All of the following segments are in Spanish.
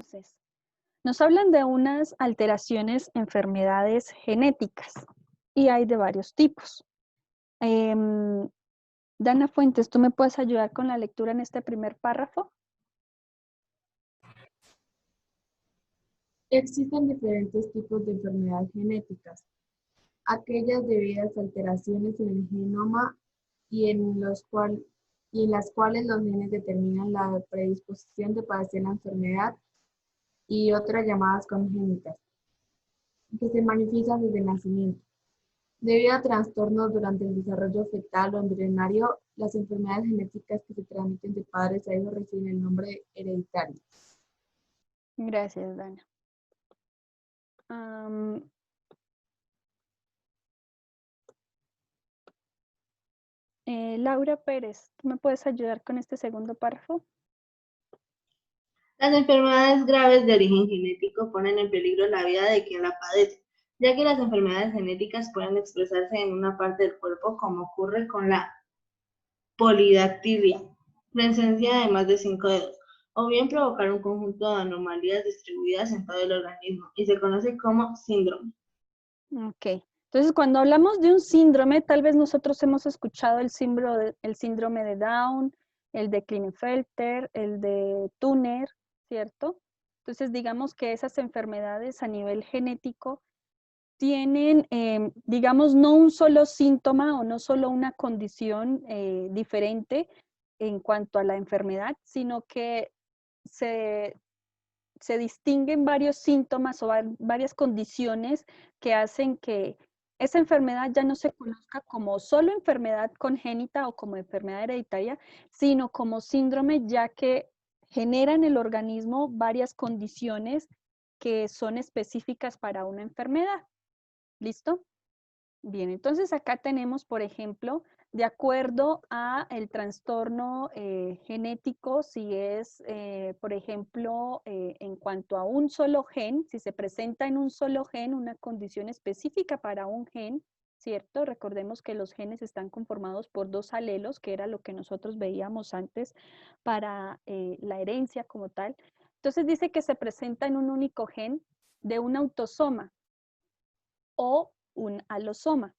Entonces, nos hablan de unas alteraciones, enfermedades genéticas, y hay de varios tipos. Em, Dana Fuentes, ¿tú me puedes ayudar con la lectura en este primer párrafo? Existen diferentes tipos de enfermedades genéticas, aquellas debidas a alteraciones en el genoma y y en las cuales los genes determinan la predisposición de padecer la enfermedad y otras llamadas congénitas, que se manifiestan desde el nacimiento. Debido a trastornos durante el desarrollo fetal o embrionario, las enfermedades genéticas que se transmiten de padres a hijos reciben el nombre hereditario. Gracias, Dana. Am, Laura Pérez, ¿tú me puedes ayudar con este segundo párrafo? Las enfermedades graves de origen genético ponen en peligro la vida de quien la padece, ya que las enfermedades genéticas pueden expresarse en una parte del cuerpo, como ocurre con la polidactilia, presencia de más de 5 dedos, o bien provocar un conjunto de anomalías distribuidas en todo el organismo, y se conoce como síndrome. Ok. Entonces, cuando hablamos de un síndrome, tal vez nosotros hemos escuchado el síndrome de Down, el de Klinefelter, el de Turner, ¿cierto? Entonces, digamos que esas enfermedades a nivel genético tienen, digamos, no un solo síntoma o no solo una condición diferente en cuanto a la enfermedad, sino que se, se distinguen varios síntomas o varias condiciones que hacen que esa enfermedad ya no se conozca como solo enfermedad congénita o como enfermedad hereditaria, sino como síndrome, ya que genera en el organismo varias condiciones que son específicas para una enfermedad. ¿Listo? Bien, entonces acá tenemos, por ejemplo, de acuerdo a el trastorno genético, si es, por ejemplo, en cuanto a un solo gen, si se presenta en un solo gen una condición específica para un gen, ¿cierto? Recordemos que los genes están conformados por dos alelos, que era lo que nosotros veíamos antes para la herencia como tal. Entonces dice que se presenta en un único gen de un autosoma o un alosoma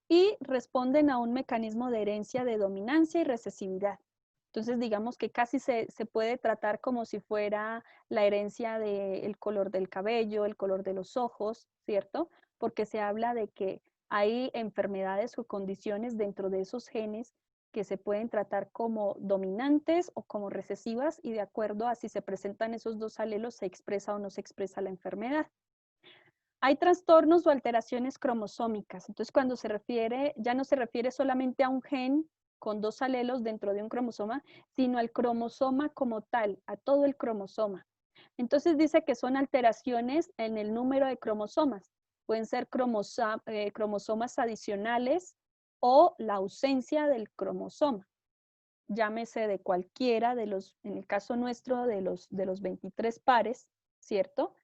y responden a un mecanismo de herencia de dominancia y recesividad. Entonces, digamos que casi se puede tratar como si fuera la herencia del color del cabello, el color de los ojos, ¿cierto? Porque se habla de que hay enfermedades o condiciones dentro de esos genes que se pueden tratar como dominantes o como recesivas y de acuerdo a si se presentan esos dos alelos se expresa o no se expresa la enfermedad. Hay trastornos o alteraciones cromosómicas. Entonces, cuando se refiere, ya no se refiere solamente a un gen con dos alelos dentro de un cromosoma, sino al cromosoma como tal, a todo el cromosoma. Entonces dice que son alteraciones en el número de cromosomas. Pueden ser cromosomas adicionales o la ausencia del cromosoma. Llámese de cualquiera de los, en el caso nuestro, de los 23 pares, ¿cierto?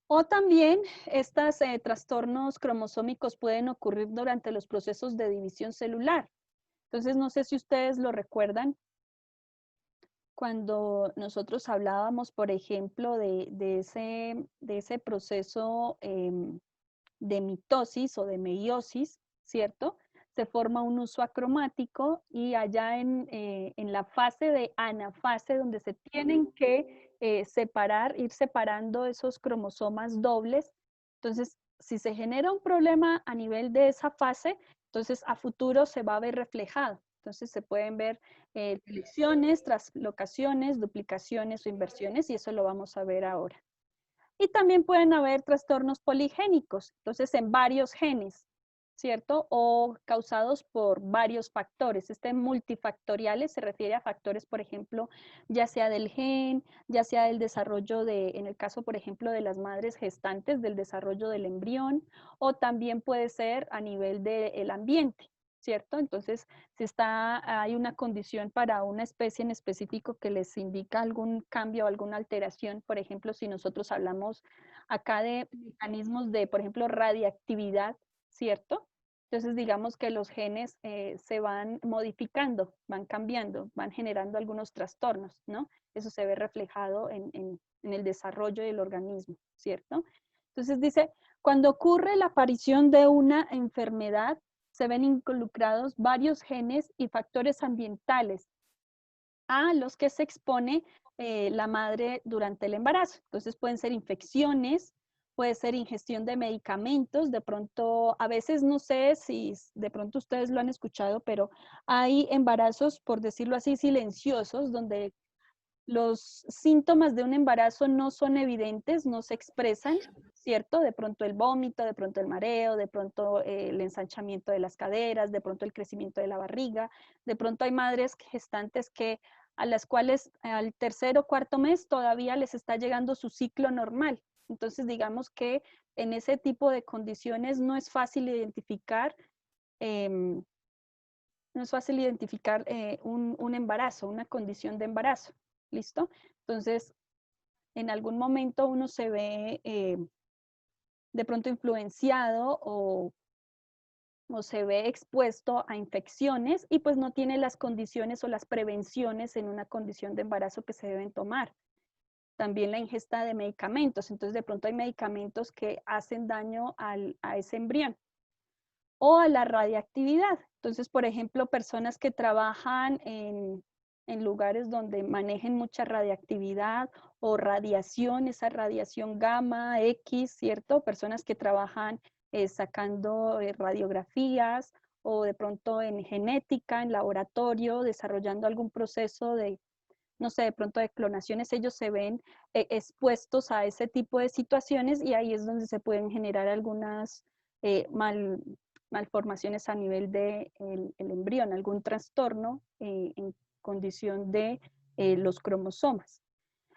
O también estos trastornos cromosómicos pueden ocurrir durante los procesos de división celular. Entonces, no sé si ustedes lo recuerdan, cuando nosotros hablábamos, por ejemplo, de ese proceso de mitosis o de meiosis, ¿cierto? Se forma un uso acromático y allá en la fase de anafase, donde se tienen que ir separando esos cromosomas dobles. Entonces, si se genera un problema a nivel de esa fase, entonces a futuro se va a ver reflejado. Entonces se pueden ver deleciones, translocaciones, duplicaciones o inversiones y eso lo vamos a ver ahora. Y también pueden haber trastornos poligénicos, entonces en varios genes, ¿cierto? O causados por varios factores. Multifactoriales se refiere a factores, por ejemplo, ya sea del gen, ya sea del desarrollo en el caso, por ejemplo, de las madres gestantes, del desarrollo del embrión, o también puede ser a nivel del ambiente, ¿cierto? Entonces, si hay una condición para una especie en específico que les indica algún cambio o alguna alteración, por ejemplo, si nosotros hablamos acá de mecanismos de, por ejemplo, radiactividad, ¿cierto? Entonces, digamos que los genes se van modificando, van cambiando, van generando algunos trastornos, ¿no? eso se ve reflejado en el desarrollo del organismo, ¿cierto? Entonces dice, cuando ocurre la aparición de una enfermedad, se ven involucrados varios genes y factores ambientales a los que se expone la madre durante el embarazo. Entonces pueden ser infecciones, puede ser ingestión de medicamentos, de pronto, a veces no sé si de pronto ustedes lo han escuchado, pero hay embarazos, por decirlo así, silenciosos, donde los síntomas de un embarazo no son evidentes, no se expresan, ¿cierto? De pronto el vómito, de pronto el mareo, de pronto el ensanchamiento de las caderas, de pronto el crecimiento de la barriga, de pronto hay madres gestantes a las cuales al tercer o cuarto mes todavía les está llegando su ciclo normal. Entonces, digamos que en ese tipo de condiciones no es fácil identificar un embarazo, una condición de embarazo. ¿Listo? Entonces, en algún momento uno se ve de pronto influenciado o se ve expuesto a infecciones y pues no tiene las condiciones o las prevenciones en una condición de embarazo que se deben tomar. También la ingesta de medicamentos. Entonces, de pronto hay medicamentos que hacen daño a ese embrión. O a la radiactividad. Entonces, por ejemplo, personas que trabajan en lugares donde manejen mucha radiactividad o radiación, esa radiación gamma, X, ¿cierto? Personas que trabajan sacando radiografías o de pronto en genética, en laboratorio, desarrollando algún proceso de, no sé, de pronto de clonaciones, ellos se ven expuestos a ese tipo de situaciones y ahí es donde se pueden generar algunas malformaciones a nivel del el embrión, algún trastorno en condición de los cromosomas.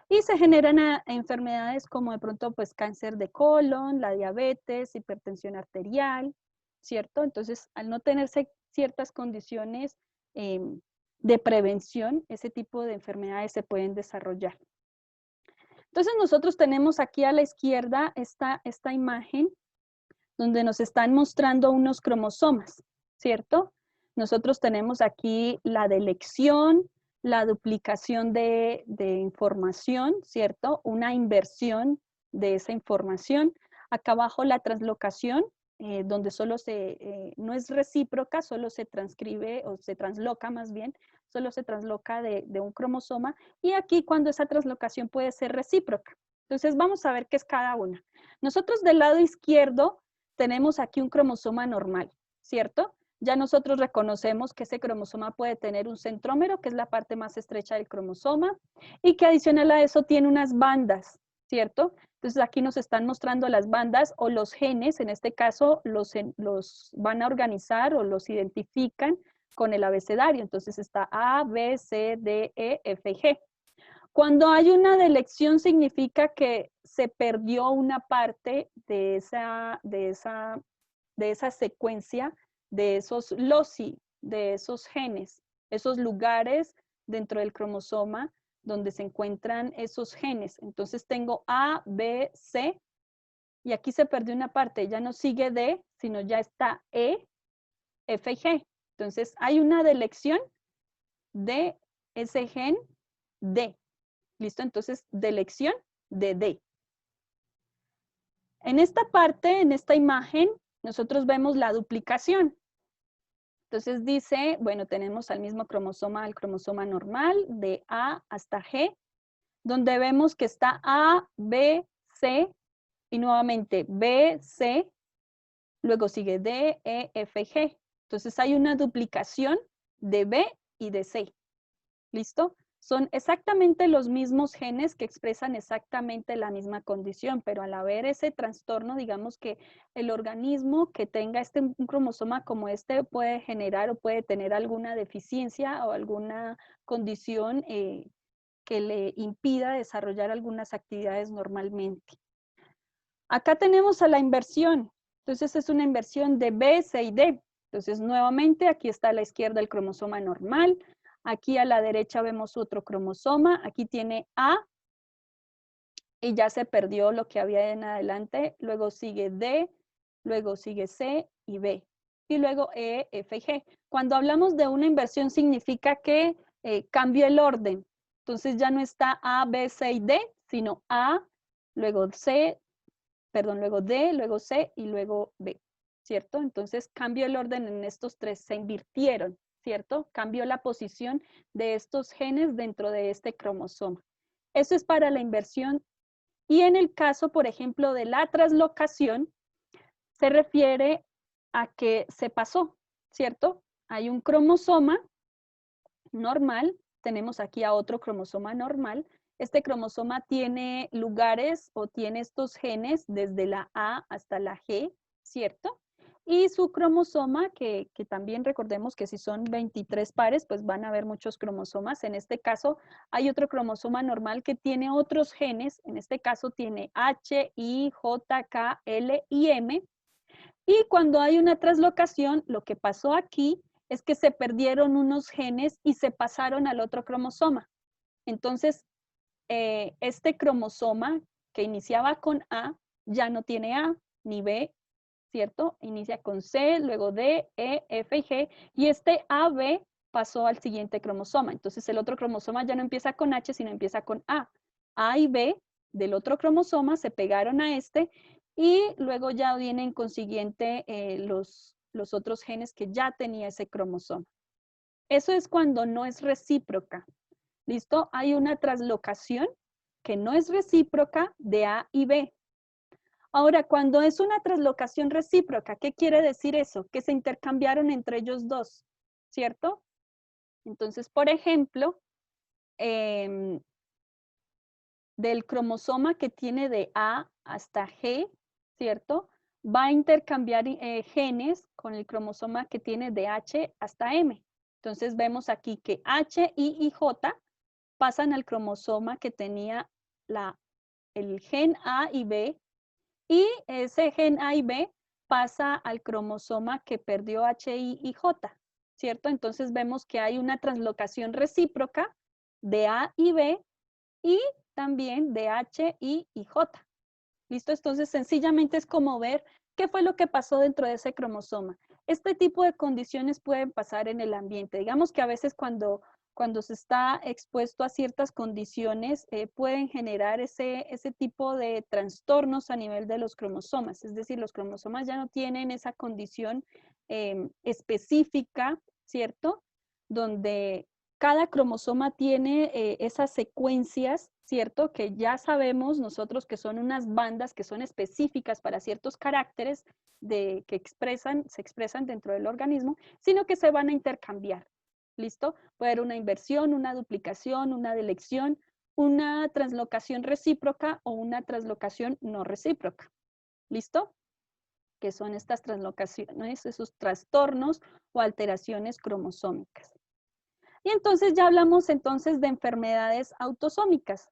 Y se generan enfermedades como de pronto pues cáncer de colon, la diabetes, hipertensión arterial, ¿cierto? Entonces, al no tenerse ciertas condiciones de prevención, ese tipo de enfermedades se pueden desarrollar. Entonces, nosotros tenemos aquí a la izquierda esta imagen donde nos están mostrando unos cromosomas, ¿cierto? Nosotros tenemos aquí la delección, la duplicación de información, ¿cierto? Una inversión de esa información. Acá abajo la translocación, donde solo no es recíproca, solo se transcribe o se transloca más bien, solo se transloca de un cromosoma. Y aquí cuando esa translocación puede ser recíproca. Entonces vamos a ver qué es cada una. Nosotros del lado izquierdo tenemos aquí un cromosoma normal, ¿cierto? Ya nosotros reconocemos que ese cromosoma puede tener un centrómero, que es la parte más estrecha del cromosoma, y que adicional a eso tiene unas bandas, ¿cierto? Entonces aquí nos están mostrando las bandas o los genes, en este caso los van a organizar o los identifican con el abecedario. Entonces está A, B, C, D, E, F, G. Cuando hay una delección significa que se perdió una parte de esa secuencia, de esos loci, de esos genes, esos lugares dentro del cromosoma donde se encuentran esos genes. Entonces tengo A, B, C, y aquí se perdió una parte, ya no sigue D, sino ya está E, F, G. Entonces hay una delección de ese gen D. ¿Listo? Entonces, delección de D. En esta parte, en esta imagen, nosotros vemos la duplicación. Entonces dice, bueno, tenemos al mismo cromosoma, el cromosoma normal, de A hasta G, donde vemos que está A, B, C, y nuevamente B, C, luego sigue D, E, F, G. Entonces hay una duplicación de B y de C. ¿Listo? Son exactamente los mismos genes que expresan exactamente la misma condición, pero al haber ese trastorno, digamos que el organismo que tenga un cromosoma como este puede generar o puede tener alguna deficiencia o alguna condición que le impida desarrollar algunas actividades normalmente. Acá tenemos a la inversión. Entonces es una inversión de B, C y D. Entonces nuevamente aquí está a la izquierda el cromosoma normal. Aquí a la derecha vemos otro cromosoma. Aquí tiene A y ya se perdió lo que había en adelante. Luego sigue D, luego sigue C y B. Y luego E, F, G. Cuando hablamos de una inversión significa que cambió el orden. Entonces ya no está A, B, C y D, sino A, luego C, perdón, luego D, luego C y luego B, ¿cierto? Entonces cambió el orden en estos tres, se invirtieron, ¿cierto? Cambió la posición de estos genes dentro de este cromosoma. Eso es para la inversión. Y en el caso, por ejemplo, de la translocación, se refiere a que se pasó, ¿cierto? Hay un cromosoma normal, tenemos aquí a otro cromosoma normal. Este cromosoma tiene lugares o tiene estos genes desde la A hasta la G, ¿cierto? Y su cromosoma, que también recordemos que si son 23 pares, pues van a haber muchos cromosomas. En este caso, hay otro cromosoma normal que tiene otros genes. En este caso tiene H, I, J, K, L y M. Y cuando hay una translocación, lo que pasó aquí es que se perdieron unos genes y se pasaron al otro cromosoma. Entonces, este cromosoma que iniciaba con A ya no tiene A ni B, ¿cierto? Inicia con C, luego D, E, F y G, y este AB pasó al siguiente cromosoma. Entonces, el otro cromosoma ya no empieza con H, sino empieza con A. A y B del otro cromosoma se pegaron a este y luego ya vienen consiguiente los otros genes que ya tenía ese cromosoma. Eso es cuando no es recíproca. ¿Listo? Hay una translocación que no es recíproca de A y B. Ahora, cuando es una translocación recíproca, ¿qué quiere decir eso? Que se intercambiaron entre ellos dos, ¿cierto? Entonces, por ejemplo, del cromosoma que tiene de A hasta G, ¿cierto? Va a intercambiar genes con el cromosoma que tiene de H hasta M. Entonces vemos aquí que H, I y J pasan al cromosoma que tenía el gen A y B, y ese gen A y B pasa al cromosoma que perdió H, I y J, ¿cierto? Entonces vemos que hay una translocación recíproca de A y B y también de H, I y J. ¿Listo? Entonces, sencillamente es como ver qué fue lo que pasó dentro de ese cromosoma. Este tipo de condiciones pueden pasar en el ambiente. Digamos que a veces cuando se está expuesto a ciertas condiciones, pueden generar ese tipo de trastornos a nivel de los cromosomas. Es decir, los cromosomas ya no tienen esa condición específica, ¿cierto? Donde cada cromosoma tiene esas secuencias, ¿cierto? Que ya sabemos nosotros que son unas bandas que son específicas para ciertos caracteres que se expresan dentro del organismo, sino que se van a intercambiar. ¿Listo? Puede haber una inversión, una duplicación, una delección, una translocación recíproca o una translocación no recíproca. ¿Listo? Que son estas translocaciones, esos trastornos o alteraciones cromosómicas. Y entonces ya hablamos entonces de enfermedades autosómicas.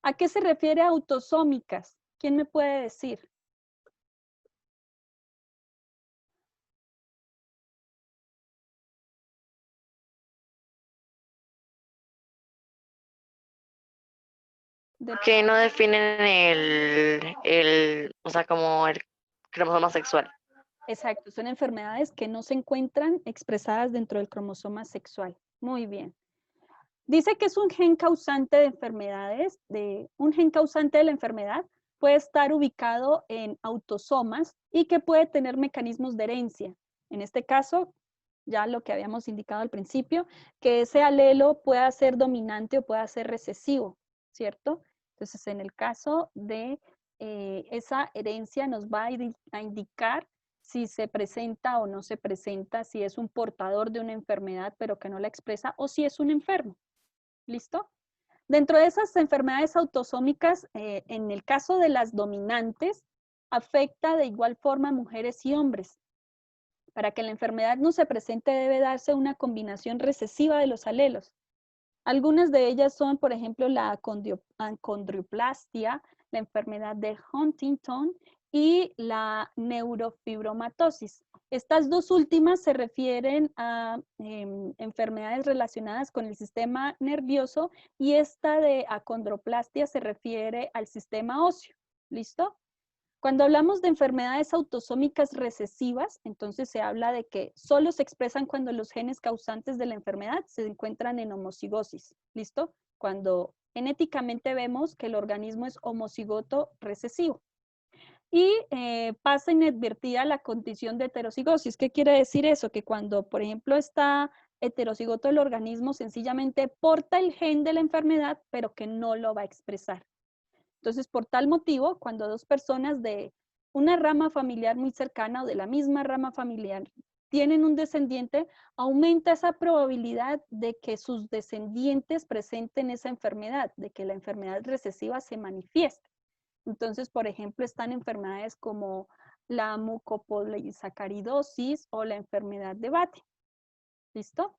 ¿A qué se refiere autosómicas? ¿Quién me puede decir? Que no definen o sea, como el cromosoma sexual. Exacto, son enfermedades que no se encuentran expresadas dentro del cromosoma sexual. Muy bien. Dice que es un gen causante de enfermedades, un gen causante de la enfermedad puede estar ubicado en autosomas y que puede tener mecanismos de herencia. En este caso, ya lo que habíamos indicado al principio, que ese alelo pueda ser dominante o pueda ser recesivo, ¿cierto? Entonces, en el caso de esa herencia nos va a indicar si se presenta o no se presenta, si es un portador de una enfermedad pero que no la expresa o si es un enfermo. ¿Listo? Dentro de esas enfermedades autosómicas, en el caso de las dominantes, afecta de igual forma a mujeres y hombres. Para que la enfermedad no se presente debe darse una combinación recesiva de los alelos. Algunas de ellas son, por ejemplo, la acondrioplastia, la enfermedad de Huntington y la neurofibromatosis. Estas dos últimas se refieren a enfermedades relacionadas con el sistema nervioso y esta de acondroplastia se refiere al sistema óseo. ¿Listo? Cuando hablamos de enfermedades autosómicas recesivas, entonces se habla de que solo se expresan cuando los genes causantes de la enfermedad se encuentran en homocigosis. ¿Listo? Cuando genéticamente vemos que el organismo es homocigoto recesivo. Y pasa inadvertida la condición de heterocigosis. ¿Qué quiere decir eso? Que cuando, por ejemplo, está heterocigoto el organismo, sencillamente porta el gen de la enfermedad, pero que no lo va a expresar. Entonces, por tal motivo, cuando dos personas de una rama familiar muy cercana o de la misma rama familiar tienen un descendiente, aumenta esa probabilidad de que sus descendientes presenten esa enfermedad, de que la enfermedad recesiva se manifieste. Entonces, por ejemplo, están enfermedades como la mucopolisacaridosis o la enfermedad de Batten. ¿Listo?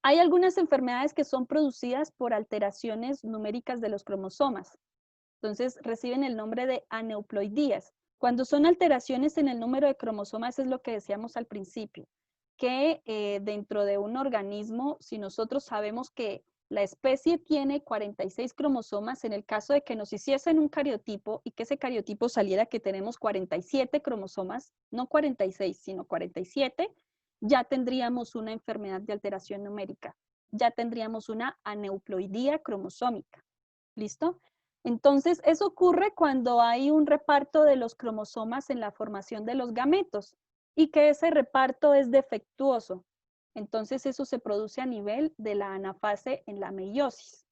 Hay algunas enfermedades que son producidas por alteraciones numéricas de los cromosomas. Entonces, reciben el nombre de aneuploidías. Cuando son alteraciones en el número de cromosomas, es lo que decíamos al principio, que dentro de un organismo, si nosotros sabemos que la especie tiene 46 cromosomas, en el caso de que nos hiciesen un cariotipo y que ese cariotipo saliera que tenemos 47 cromosomas, no 46, sino 47, ya tendríamos una enfermedad de alteración numérica, ya tendríamos una aneuploidía cromosómica. ¿Listo? Entonces, eso ocurre cuando hay un reparto de los cromosomas en la formación de los gametos y que ese reparto es defectuoso. Entonces, eso se produce a nivel de la anafase en la meiosis.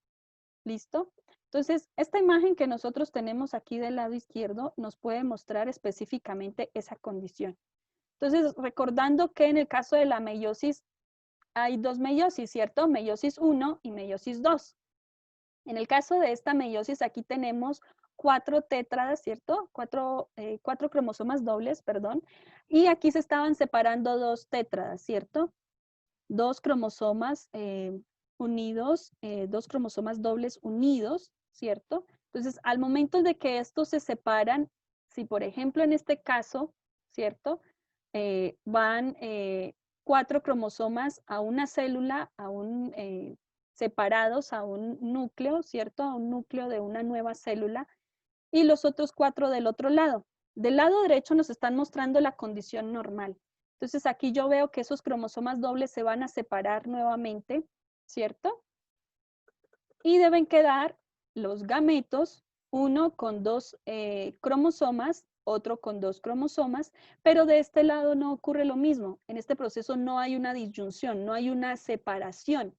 ¿Listo? Entonces, esta imagen que nosotros tenemos aquí del lado izquierdo nos puede mostrar específicamente esa condición. Entonces, recordando que en el caso de la meiosis hay dos meiosis, ¿cierto? Meiosis 1 y meiosis 2. En el caso de esta meiosis, aquí tenemos 4 tétradas, ¿cierto? Cuatro cromosomas dobles, perdón. Y aquí se estaban separando 2 tétradas, ¿cierto? 2 cromosomas unidos, 2 cromosomas dobles unidos, ¿cierto? Entonces, al momento de que estos se separan, si por ejemplo en este caso, ¿cierto? Van 4 cromosomas a una célula, separados a un núcleo, ¿cierto? A un núcleo de una nueva célula, y los otros 4 del otro lado. Del lado derecho nos están mostrando la condición normal. Entonces aquí yo veo que esos cromosomas dobles se van a separar nuevamente, ¿cierto? Y deben quedar los gametos, uno con 2 cromosomas, otro con 2 cromosomas, pero de este lado no ocurre lo mismo. En este proceso no hay una disyunción, no hay una separación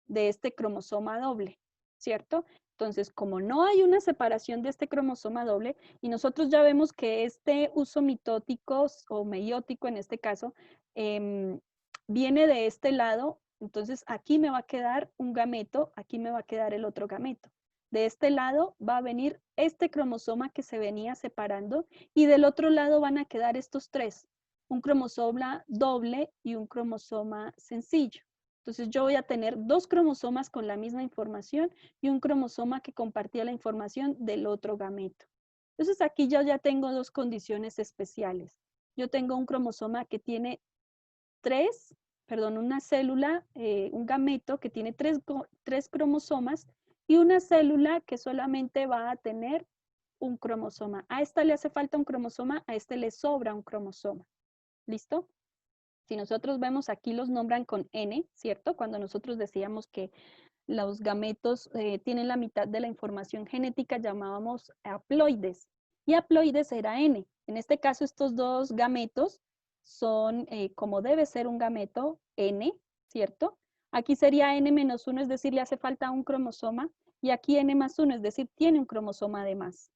de este cromosoma doble, ¿cierto? Entonces, como no hay una separación de este cromosoma doble, y nosotros ya vemos que este uso mitótico o meiótico en este caso, viene de este lado, entonces aquí me va a quedar un gameto, aquí me va a quedar el otro gameto. De este lado va a venir este cromosoma que se venía separando y del otro lado van a quedar estos 3, un cromosoma doble y un cromosoma sencillo. Entonces yo voy a tener 2 cromosomas con la misma información y un cromosoma que compartía la información del otro gameto. Entonces aquí yo ya tengo 2 condiciones especiales. Yo tengo un cromosoma que tiene una célula, un gameto que tiene 3 cromosomas y una célula que solamente va a tener un cromosoma. A esta le hace falta un cromosoma, a este le sobra un cromosoma. ¿Listo? Si nosotros vemos aquí los nombran con N, ¿cierto? Cuando nosotros decíamos que los gametos tienen la mitad de la información genética, llamábamos haploides. Y haploides era N. En este caso, estos 2 gametos son, como debe ser un gameto, N, ¿cierto? Aquí sería N-1, es decir, le hace falta un cromosoma. Y aquí N+1, es decir, tiene un cromosoma de más,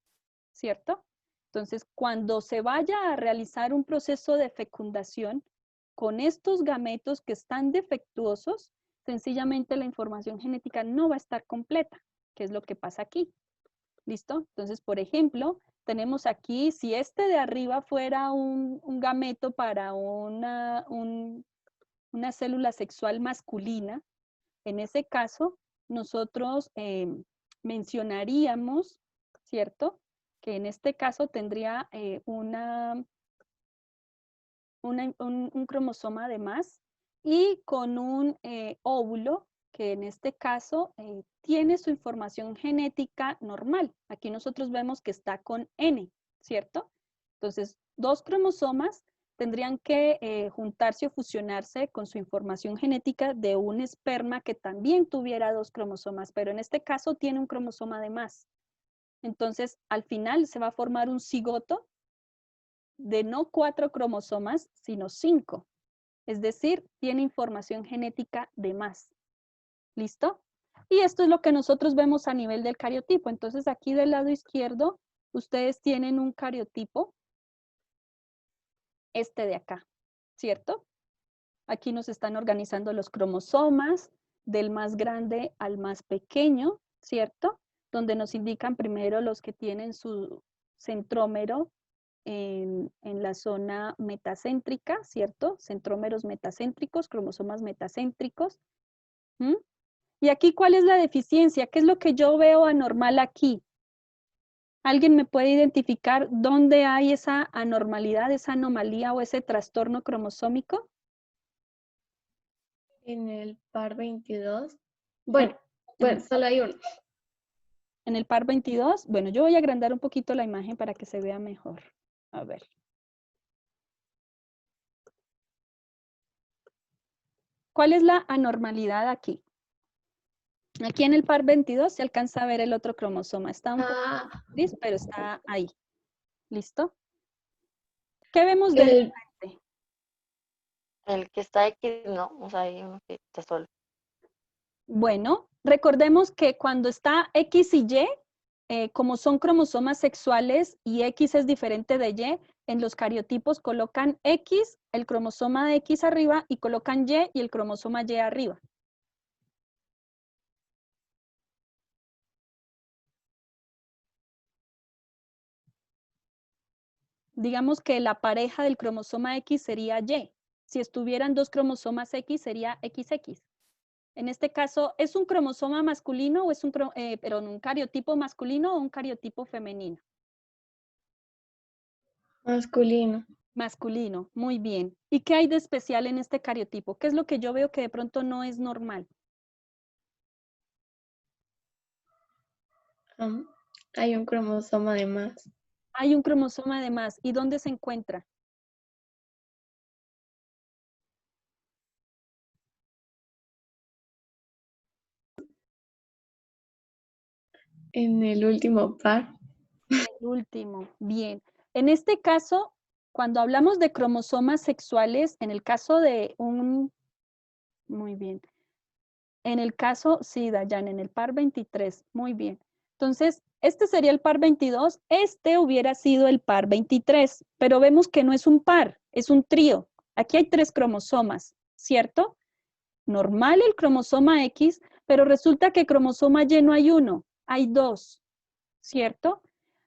¿cierto? Entonces, cuando se vaya a realizar un proceso de fecundación con estos gametos que están defectuosos, sencillamente la información genética no va a estar completa, que es lo que pasa aquí. ¿Listo? Entonces, por ejemplo, tenemos aquí, si este de arriba fuera un gameto para una célula sexual masculina, en ese caso, nosotros mencionaríamos, ¿cierto? Que en este caso tendría un cromosoma de más y con un óvulo que en este caso tiene su información genética normal. Aquí nosotros vemos que está con N, ¿cierto? Entonces, 2 cromosomas tendrían que juntarse o fusionarse con su información genética de un esperma que también tuviera 2 cromosomas, pero en este caso tiene un cromosoma de más. Entonces, al final se va a formar un cigoto de no 4 cromosomas, sino 5. Es decir, tiene información genética de más. ¿Listo? Y esto es lo que nosotros vemos a nivel del cariotipo. Entonces, aquí del lado izquierdo, ustedes tienen un cariotipo, este de acá, ¿cierto? Aquí nos están organizando los cromosomas del más grande al más pequeño, ¿cierto? Donde nos indican primero los que tienen su centrómero en la zona metacéntrica, ¿cierto? Centrómeros metacéntricos, cromosomas metacéntricos. ¿Mm? Y aquí, ¿cuál es la deficiencia? ¿Qué es lo que yo veo anormal aquí? ¿Alguien me puede identificar dónde hay esa anormalidad, esa anomalía o ese trastorno cromosómico? En el par 22. Bueno, pues solo hay uno. En el par 22, bueno, yo voy a agrandar un poquito la imagen para que se vea mejor. A ver. ¿Cuál es la anormalidad aquí? Aquí en el par 22 se alcanza a ver el otro cromosoma. Está un poco gris, pero está ahí. ¿Listo? ¿Qué vemos de diferente? El que está X, no, o sea, hay uno que está solo. Bueno, recordemos que cuando está X y Y, como son cromosomas sexuales y X es diferente de Y, en los cariotipos colocan X, el cromosoma de X arriba, y colocan Y y el cromosoma Y arriba. Digamos que la pareja del cromosoma X sería Y. Si estuvieran 2 cromosomas X, sería XX. En este caso, ¿es un cromosoma masculino o es un cariotipo masculino o un cariotipo femenino? Masculino. Masculino, muy bien. ¿Y qué hay de especial en este cariotipo? ¿Qué es lo que yo veo que de pronto no es normal? Hay un cromosoma de más. Hay un cromosoma de más. ¿Y dónde se encuentra? En el último par. El último, bien. En este caso, cuando hablamos de cromosomas sexuales, en el caso de muy bien. En el caso, sí, Dayan, en el par 23, muy bien. Entonces, este sería el par 22, este hubiera sido el par 23, pero vemos que no es un par, es un trío. Aquí hay 3 cromosomas, ¿cierto? Normal el cromosoma X, pero resulta que cromosoma Y no hay 1, hay 2, ¿cierto?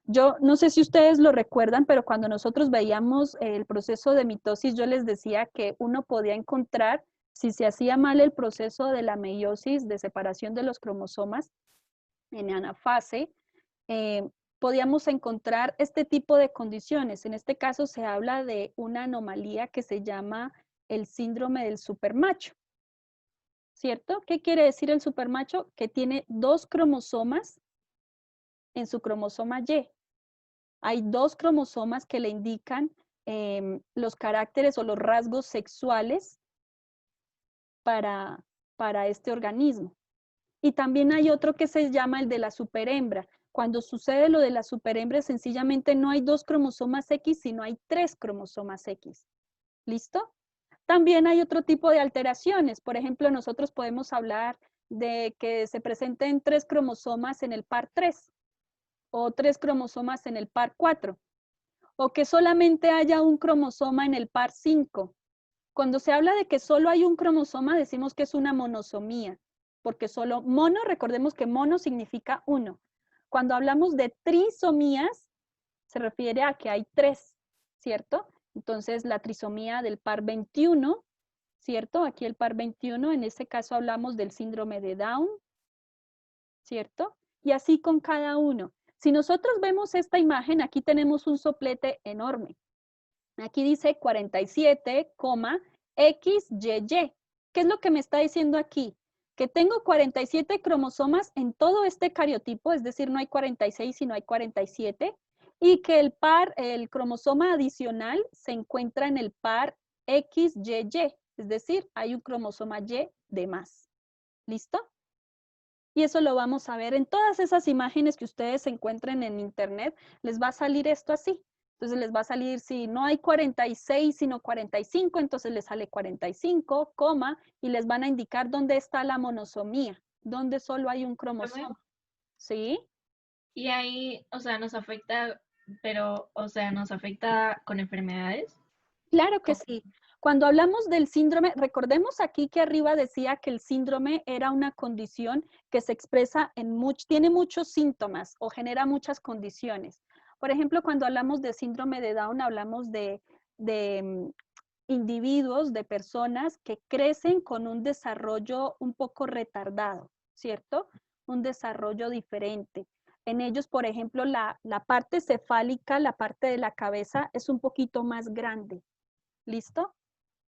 Yo no sé si ustedes lo recuerdan, pero cuando nosotros veíamos el proceso de mitosis, yo les decía que uno podía encontrar, si se hacía mal el proceso de la meiosis, de separación de los cromosomas en anafase, podíamos encontrar este tipo de condiciones. En este caso se habla de una anomalía que se llama el síndrome del supermacho, ¿cierto? ¿Qué quiere decir el supermacho? Que tiene 2 cromosomas en su cromosoma Y. Hay 2 cromosomas que le indican los caracteres o los rasgos sexuales para este organismo. Y también hay otro que se llama el de la superhembra. Cuando sucede lo de la superhembra, sencillamente no hay 2 cromosomas X, sino hay 3 cromosomas X. ¿Listo? También hay otro tipo de alteraciones. Por ejemplo, nosotros podemos hablar de que se presenten 3 cromosomas en el par 3 o 3 cromosomas en el par 4 o que solamente haya un cromosoma en el par 5. Cuando se habla de que solo hay un cromosoma, decimos que es una monosomía, porque solo mono, recordemos que mono significa 1. Cuando hablamos de trisomías, se refiere a que hay 3, ¿cierto? Entonces, la trisomía del par 21, ¿cierto? Aquí el par 21, en este caso hablamos del síndrome de Down, ¿cierto? Y así con cada uno. Si nosotros vemos esta imagen, aquí tenemos un soplete enorme. Aquí dice 47,XYY. ¿Qué es lo que me está diciendo aquí? Que tengo 47 cromosomas en todo este cariotipo, es decir, no hay 46, sino hay 47, y que el cromosoma adicional se encuentra en el par XYY, es decir, hay un cromosoma Y de más. ¿Listo? Y eso lo vamos a ver en todas esas imágenes que ustedes encuentren en internet, les va a salir esto así. Entonces les va a salir, si no hay 46, sino 45, entonces les sale 45, coma, y les van a indicar dónde está la monosomía, dónde solo hay un cromosoma. ¿Sí? Y ahí, o sea, nos afecta, pero, o sea, nos afecta con enfermedades. Claro que sí. Cuando hablamos del síndrome, recordemos aquí que arriba decía que el síndrome era una condición que se expresa tiene muchos síntomas o genera muchas condiciones. Por ejemplo, cuando hablamos de síndrome de Down, hablamos de individuos, de personas que crecen con un desarrollo un poco retardado, ¿cierto? Un desarrollo diferente. En ellos, por ejemplo, la parte cefálica, la parte de la cabeza es un poquito más grande. ¿Listo?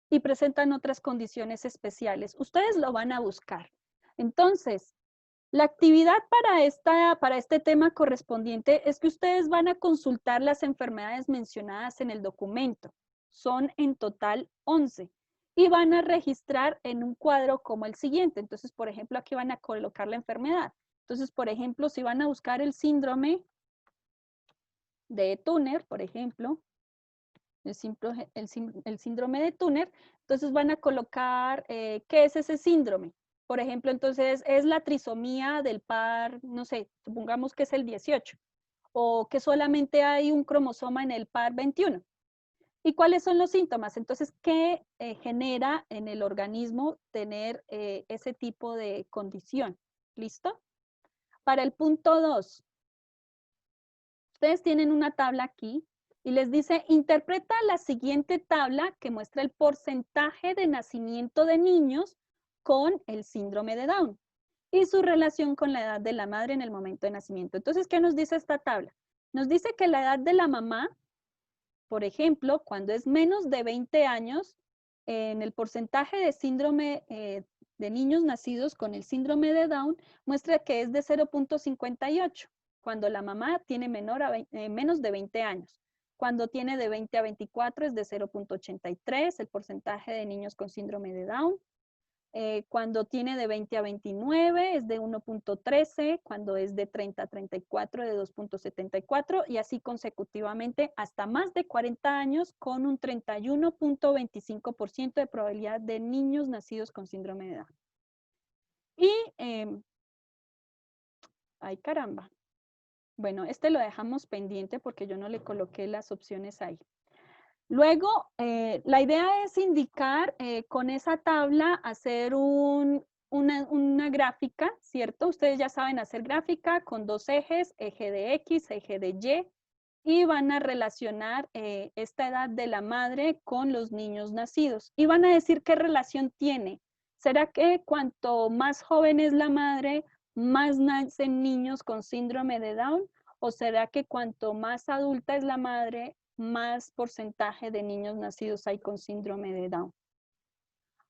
Y presentan otras condiciones especiales. Ustedes lo van a buscar. Entonces, la actividad para este tema correspondiente es que ustedes van a consultar las enfermedades mencionadas en el documento. Son en total 11 y van a registrar en un cuadro como el siguiente. Entonces, por ejemplo, aquí van a colocar la enfermedad. Entonces, por ejemplo, si van a buscar el síndrome de Turner, por ejemplo, el síndrome de Turner, entonces van a colocar qué es ese síndrome. Por ejemplo, entonces es la trisomía del par, no sé, supongamos que es el 18, o que solamente hay un cromosoma en el par 21. ¿Y cuáles son los síntomas? Entonces, ¿qué genera en el organismo tener ese tipo de condición? ¿Listo? Para el punto 2, ustedes tienen una tabla aquí y les dice, interpreta la siguiente tabla que muestra el porcentaje de nacimiento de niños con el síndrome de Down y su relación con la edad de la madre en el momento de nacimiento. Entonces, ¿qué nos dice esta tabla? Nos dice que la edad de la mamá, por ejemplo, cuando es menos de 20 años, en el porcentaje de síndrome de niños nacidos con el síndrome de Down, muestra que es de 0.58, cuando la mamá tiene menos de 20 años. Cuando tiene de 20 a 24 es de 0.83, el porcentaje de niños con síndrome de Down. Cuando tiene de 20 a 29 es de 1.13, cuando es de 30 a 34 de 2.74 y así consecutivamente hasta más de 40 años con un 31.25% de probabilidad de niños nacidos con síndrome de Down. Y, ay caramba, bueno, este lo dejamos pendiente porque yo no le coloqué las opciones ahí. Luego, la idea es indicar con esa tabla, hacer una gráfica, ¿cierto? Ustedes ya saben hacer gráfica con dos ejes, eje de X, eje de Y, y van a relacionar esta edad de la madre con los niños nacidos. Y van a decir qué relación tiene. ¿Será que cuanto más joven es la madre, más nacen niños con síndrome de Down? ¿O será que cuanto más adulta es la madre, más porcentaje de niños nacidos hay con síndrome de Down?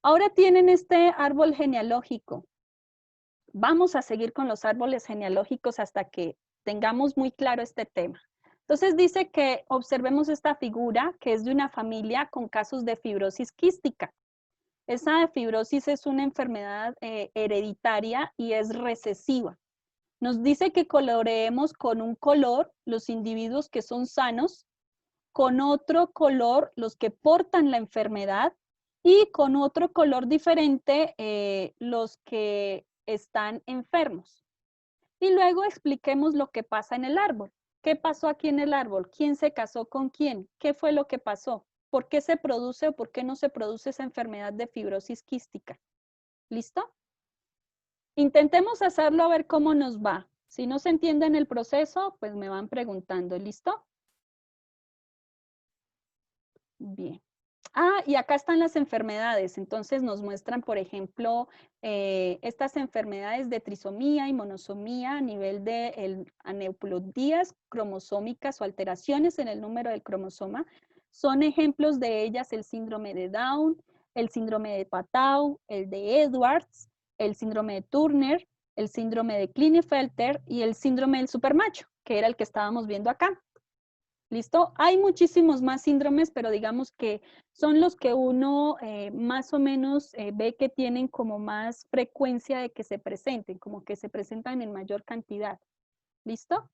Ahora tienen este árbol genealógico. Vamos a seguir con los árboles genealógicos hasta que tengamos muy claro este tema. Entonces dice que observemos esta figura que es de una familia con casos de fibrosis quística. Esa fibrosis es una enfermedad hereditaria y es recesiva. Nos dice que coloreemos con un color los individuos que son sanos, con otro color los que portan la enfermedad y con otro color diferente los que están enfermos. Y luego expliquemos lo que pasa en el árbol. ¿Qué pasó aquí en el árbol? ¿Quién se casó con quién? ¿Qué fue lo que pasó? ¿Por qué se produce o por qué no se produce esa enfermedad de fibrosis quística? ¿Listo? Intentemos hacerlo a ver cómo nos va. Si no se entiende en el proceso, pues me van preguntando. ¿Listo? Bien. Ah, y acá están las enfermedades. Entonces nos muestran, por ejemplo, estas enfermedades de trisomía y monosomía a nivel de aneuploidías cromosómicas o alteraciones en el número del cromosoma. Son ejemplos de ellas el síndrome de Down, el síndrome de Patau, el de Edwards, el síndrome de Turner, el síndrome de Klinefelter y el síndrome del supermacho, que era el que estábamos viendo acá. ¿Listo? Hay muchísimos más síndromes, pero digamos que son los que uno más o menos ve que tienen como más frecuencia de que se presenten, como que se presentan en mayor cantidad. ¿Listo?